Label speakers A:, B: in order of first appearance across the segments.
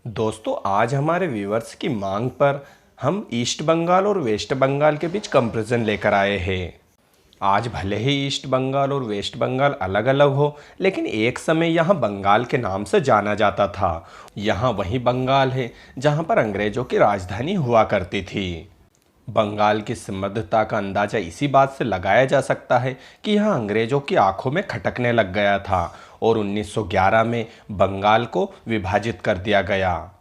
A: दोस्तों आज हमारे व्यूअर्स की मांग पर हम ईस्ट बंगाल और वेस्ट बंगाल के बीच कंपैरिजन लेकर आए हैं। आज भले ही ईस्ट बंगाल और वेस्ट बंगाल अलग अलग हो, लेकिन एक समय यहाँ बंगाल के नाम से जाना जाता था। यहाँ वही बंगाल है जहाँ पर अंग्रेजों की राजधानी हुआ करती थी। बंगाल की समृद्धता का अंदाजा इसी बात से लगाया जा सकता है कि यह अंग्रेजों की आंखों में खटकने लग गया था और 1911 में बंगाल को विभाजित कर दिया गया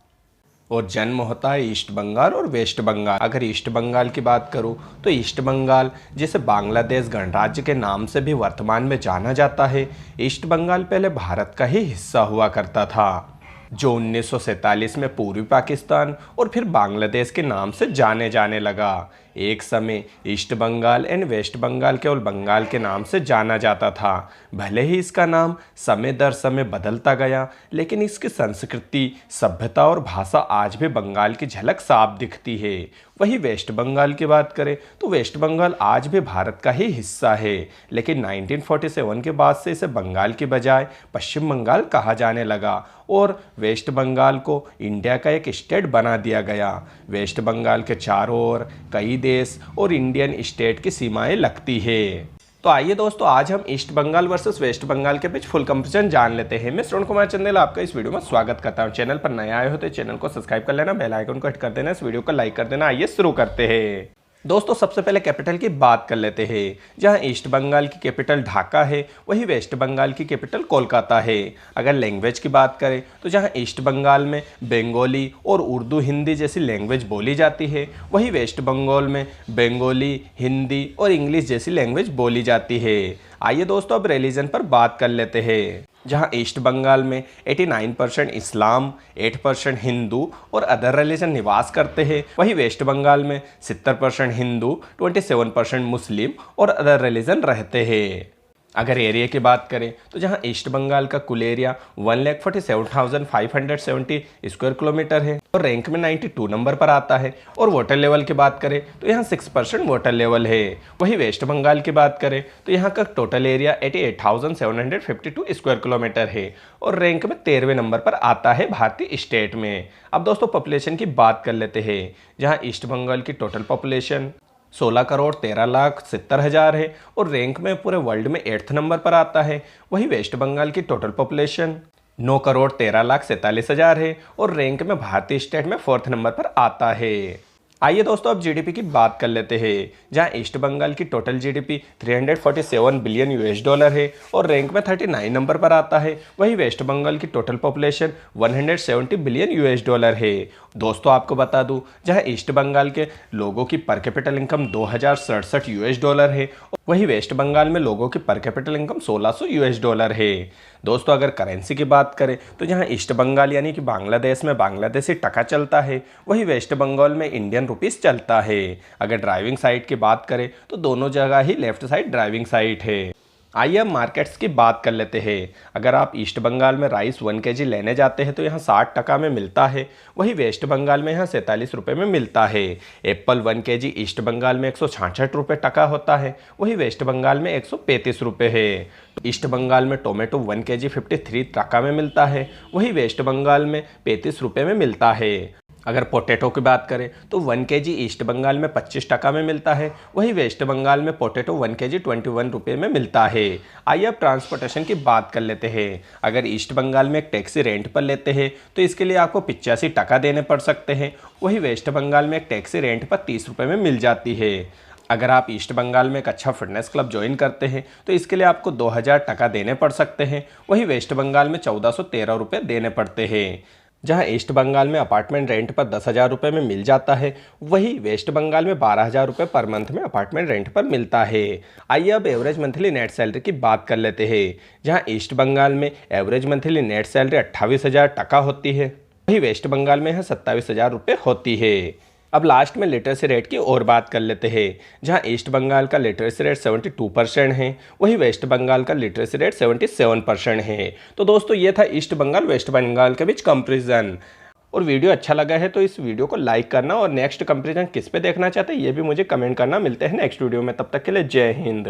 A: और जन्म होता है ईस्ट बंगाल और वेस्ट बंगाल। अगर ईस्ट बंगाल की बात करूं तो ईस्ट बंगाल, जिसे बांग्लादेश गणराज्य के नाम से भी वर्तमान में जाना जाता है, ईस्ट बंगाल पहले भारत का ही हिस्सा हुआ करता था, जो 1947 में पूर्वी पाकिस्तान और फिर बांग्लादेश के नाम से जाने जाने लगा। एक समय east Bengal and west Bengal केवल बंगाल के नाम से जाना जाता था। भले ही इसका नाम समय दर समय बदलता गया, लेकिन इसकी संस्कृति, सभ्यता और भाषा आज भी बंगाल की झलक साफ दिखती है। वही वेस्ट बंगाल की बात करें तो वेस्ट बंगाल आज भी भारत का ही हिस्सा है, लेकिन 1947 के बाद से इसे बंगाल की बजाय पश्चिम बंगाल कहा जाने लगा और वेस्ट बंगाल को इंडिया का एक स्टेट बना दिया गया। वेस्ट बंगाल के चारों ओर कई देश और इंडियन स्टेट की सीमाएं लगती है। तो आइए दोस्तों, आज हम east Bengal versus west Bengal के बीच फुल कंपैरिजन जान लेते हैं। मैं श्रवण कुमार चंदेल आपका इस वीडियो में स्वागत करता हूं। चैनल पर नए आए हो तो चैनल को सब्सक्राइब कर लेना, बेल आइकन को हिट कर देना, इस वीडियो को लाइक कर देना। आइए शुरू करते हैं। दोस्तों सबसे पहले कैपिटल की बात कर लेते हैं। जहां ईस्ट बंगाल की कैपिटल ढाका है, वही वेस्ट बंगाल की कैपिटल कोलकाता है। अगर लैंग्वेज की बात करें तो जहां ईस्ट बंगाल में बंगाली और उर्दू हिंदी जैसी लैंग्वेज बोली जाती है, वही वेस्ट बंगाल में बंगाली, हिंदी और इंग्लिश जैसी लैंग्वेज बोली जाती है। आइए दोस्तों अब रिलीजन पर बात कर लेते हैं। जहां ईस्ट बंगाल में 89% इस्लाम, 8% हिंदू और अदर रिलीजन निवास करते हैं, वही वेस्ट बंगाल में 70% हिंदू, 27% मुस्लिम और अदर रिलीजन रहते हैं। अगर एरिया की बात करें तो जहां ईस्ट बंगाल का कुल एरिया 1,47,570 स्क्वायर किलोमीटर है और रैंक में 92 नंबर पर आता है। और वाटर लेवल की बात करें तो यहां 6% वाटर लेवल है। वही वेस्ट बंगाल की बात करें तो यहां का टोटल एरिया 88,752 स्क्वायर किलोमीटर है और रैंक में 13वें नंबर पर आता है भारतीय स्टेट में। अब दोस्तों पॉपुलेशन की बात कर लेते हैं। जहाँ ईस्ट बंगाल की टोटल पॉपुलेशन 16,13,70,000 है और रैंक में पूरे वर्ल्ड में 8th नंबर पर आता है। वही वेस्ट बंगाल की टोटल पॉपुलेशन 9,13,47,000 है और रैंक में भारतीय स्टेट में 4th नंबर पर आता है। आइए दोस्तों अब जीडीपी की बात कर लेते हैं। जहां ईस्ट बंगाल की टोटल जीडीपी 347 बिलियन US$ है और रैंक में 39 नंबर पर आता है। वही वेस्ट बंगाल की टोटल पॉपुलेशन 170 बिलियन US$ है। दोस्तों आपको बता दूं, जहां ईस्ट बंगाल के लोगों की पर कैपिटल इनकम 2067 US$ है, वही वेस्ट बंगाल में लोगों की पर कैपिटल इनकम 1600 US$ है। दोस्तों अगर करेंसी की बात करें तो जहां ईस्ट बंगाल यानी कि बांग्लादेश में बांग्लादेशी टका चलता है, वही वेस्ट बंगाल में इंडियन रुपीस चलता है। अगर ड्राइविंग साइड की बात करें तो दोनों जगह ही लेफ्ट साइड ड्राइविंग साइड है। आइए अब मार्केट्स की बात कर लेते हैं। अगर आप ईस्ट बंगाल में राइस 1 kg लेने जाते हैं तो यहाँ 60 टका में मिलता है, वही वेस्ट बंगाल में यहाँ 47 रुपये में मिलता है। एप्पल 1 kg ईस्ट बंगाल में 166 रुपये टका होता है, वही वेस्ट बंगाल में 135 रुपये है। ईस्ट बंगाल में टोमेटो 1 kg 53 टका में मिलता है, वही वेस्ट बंगाल में 35 रुपये में मिलता है। अगर पोटैटो की बात करें तो 1 kg ईस्ट बंगाल में 25 टका में मिलता है, वही वेस्ट बंगाल में पोटैटो 1 kg 21 रुपये में मिलता है। आइए अब ट्रांसपोर्टेशन की बात कर लेते हैं। अगर ईस्ट बंगाल में एक टैक्सी रेंट पर लेते हैं तो इसके लिए आपको 85 टका देने पड़ सकते हैं, वही वेस्ट बंगाल में एक टैक्सी रेंट पर 30 रुपये में मिल जाती है। अगर आप ईस्ट बंगाल में एक अच्छा फिटनेस क्लब ज्वाइन करते हैं तो इसके लिए आपको 2000 टका देने पड़ सकते हैं, वही वेस्ट बंगाल में 1413 रुपये देने पड़ते हैं। जहां ईस्ट बंगाल में अपार्टमेंट रेंट पर 10,000 रुपये में मिल जाता है, वही वेस्ट बंगाल में 12,000 रुपये पर मंथ में अपार्टमेंट रेंट पर मिलता है। आइए अब एवरेज मंथली नेट सैलरी की बात कर लेते हैं। जहां ईस्ट बंगाल में एवरेज मंथली नेट सैलरी 28,000 टका होती है, वही वेस्ट बंगाल में 27,000 रुपये होती है। अब लास्ट में लिटरेसी रेट की और बात कर लेते हैं। जहां ईस्ट बंगाल का लिटरेसी रेट 72% है, वही वेस्ट बंगाल का लिटरेसी रेट 77% है। तो दोस्तों ये था ईस्ट बंगाल वेस्ट बंगाल के बीच कंपैरिजन। और वीडियो अच्छा लगा है तो इस वीडियो को लाइक करना और नेक्स्ट कंपैरिजन किस पे देखना चाहते हैं ये भी मुझे कमेंट करना। मिलते हैं नेक्स्ट वीडियो में, तब तक के लिए जय हिंद।